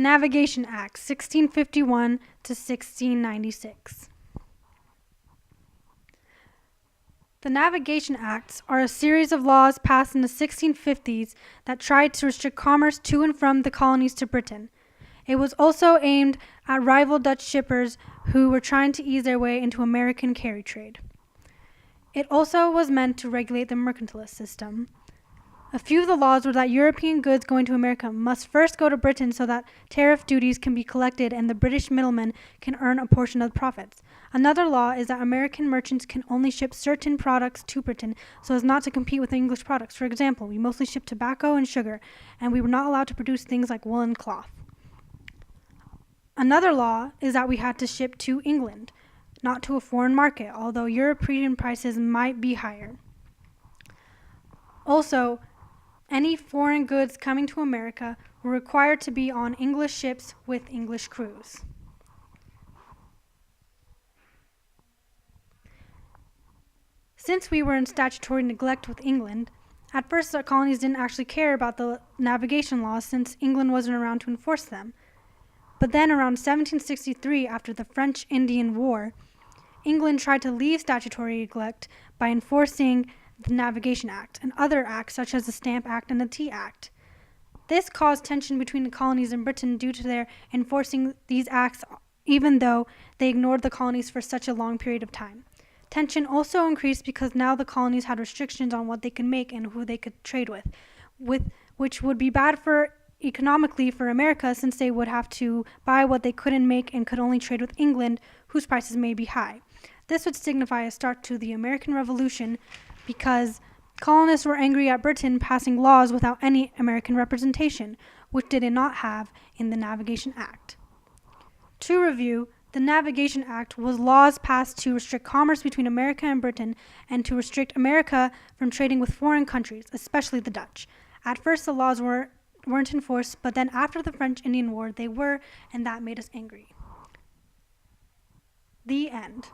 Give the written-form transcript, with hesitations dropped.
Navigation Act, 1651 to 1696. The Navigation Acts are a series of laws passed in the 1650s that tried to restrict commerce to and from the colonies to Britain. It was also aimed at rival Dutch shippers who were trying to ease their way into American carry trade. It also was meant to regulate the mercantilist system. A few of the laws were that European goods going to America must first go to Britain so that tariff duties can be collected and the British middlemen can earn a portion of the profits. Another law is that American merchants can only ship certain products to Britain so as not to compete with English products. For example, we mostly shipped tobacco and sugar, and we were not allowed to produce things like woolen cloth. Another law is that we had to ship to England, not to a foreign market, although European prices might be higher. Also, any foreign goods coming to America were required to be on English ships with English crews. Since we were in statutory neglect with England, at first the colonies didn't actually care about the navigation laws since England wasn't around to enforce them. But then around 1763, after the French-Indian War, England tried to leave statutory neglect by enforcing the Navigation Act and other acts such as the Stamp Act and the Tea Act. This caused tension between the colonies and Britain due to their enforcing these acts even though they ignored the colonies for such a long period of time. Tension also increased because now the colonies had restrictions on what they could make and who they could trade with which would be bad for economically for America since they would have to buy what they couldn't make and could only trade with England, whose prices may be high. This would signify a start to the American Revolution because colonists were angry at Britain passing laws without any American representation, which they did not have in the Navigation Act. To review, the Navigation Act was laws passed to restrict commerce between America and Britain and to restrict America from trading with foreign countries, especially the Dutch. At first, the laws weren't enforced, but then after the French-Indian War, they were, and that made us angry. The end.